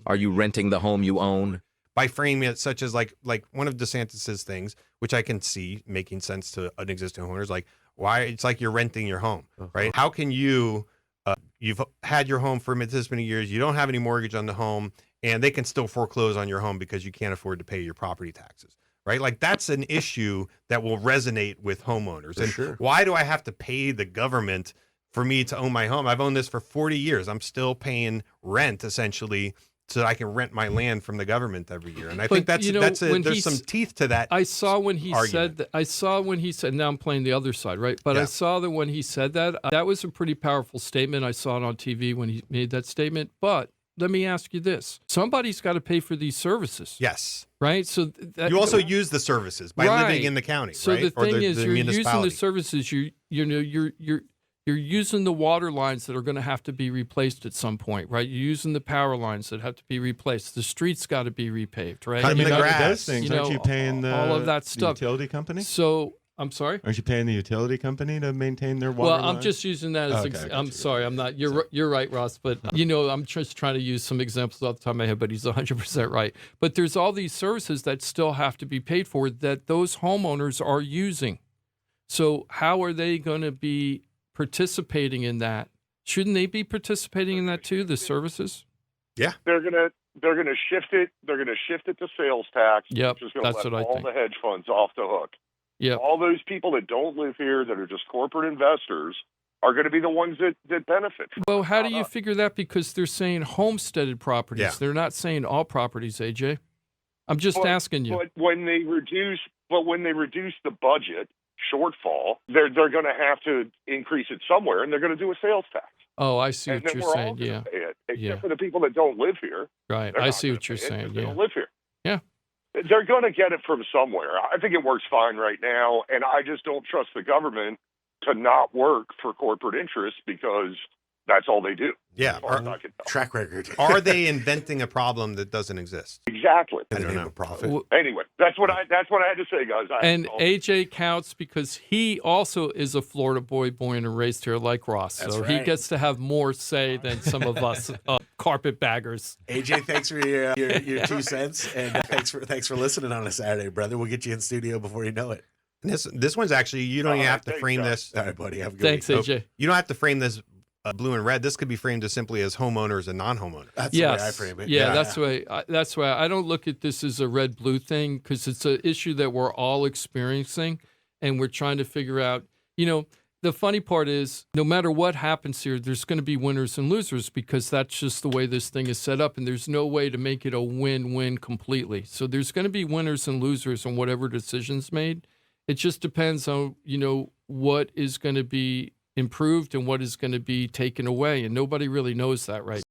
Are you renting the home you own? By framing it such as like one of DeSantis's things, which I can see making sense to an existing homeowner, is like, why it's like you're renting your home, right? How can you, you've had your home for this many years, you don't have any mortgage on the home, and they can still foreclose on your home because you can't afford to pay your property taxes, right? Like that's an issue that will resonate with homeowners. And why do I have to pay the government for me to own my home? I've owned this for 40 years. I'm still paying rent essentially so that I can rent my land from the government every year. And I think there's some teeth to that. I saw when he argument. said that, now I'm playing the other side, right? But I saw that when he said that, that was a pretty powerful statement. I saw it on TV when he made that statement. But let me ask you this. Somebody's got to pay for these services. Yes. Right? So you also use the services by living in the county, so right? So the thing is, you're using the services, you're using the water lines that are going to have to be replaced at some point, right? You're using the power lines that have to be replaced. The streets got to be repaved, right? Cutting the grass. Those things, aren't you paying all of that stuff? The utility company? So, I'm sorry? Aren't you paying the utility company to maintain their water lines? Well, I'm just using that as I'm sorry, I'm not. You're right, Ross, but I'm just trying to use some examples off the top of my head, but he's 100% right. But there's all these services that still have to be paid for that those homeowners are using. So, how are they going to be participating in that? Shouldn't they be participating in that too, the services? Yeah. They're gonna shift it. They're gonna shift it to sales tax. Yep, which is gonna that's let what I all think. the hedge funds off the hook. Yeah. All those people that don't live here, that are just corporate investors, are going to be the ones that benefit. Well, how do you figure that? Because they're saying homesteaded properties. Yeah. They're not saying all properties, AJ. I'm just asking you. But when they reduce the budget shortfall, they're going to have to increase it somewhere, and they're going to do a sales tax. Oh, I see and what then you're we're saying. all gonna Yeah. pay it, except for the people that don't live here. Right. I see what you're saying. They Yeah. don't live here. Yeah. They're going to get it from somewhere. I think it works fine right now, and I just don't trust the government to not work for corporate interests because that's all they do. Yeah. Track record. Are they inventing a problem that doesn't exist? Exactly. I don't know. Profit. Well, Anyway, that's what I had to say, guys. And AJ counts because he also is a Florida boy, born and raised here like Ross. That's so right. he gets to have more say than some of us carpetbaggers. AJ, thanks for your 2 cents, and thanks for listening on a Saturday, brother. We'll get you in studio before you know it. And this one's actually, you don't even have to frame this. All right, buddy. Have a good Thanks, week. AJ. You don't have to frame this blue and red. This could be framed as simply as homeowners and non-homeowners. That's the way I frame it. Yeah, that's why I don't look at this as a red-blue thing, because it's an issue that we're all experiencing, and we're trying to figure out, the funny part is, no matter what happens here, there's going to be winners and losers, because that's just the way this thing is set up, and there's no way to make it a win-win completely. So there's going to be winners and losers on whatever decision's made. It just depends on, what is going to be improved and what is going to be taken away, and nobody really knows that right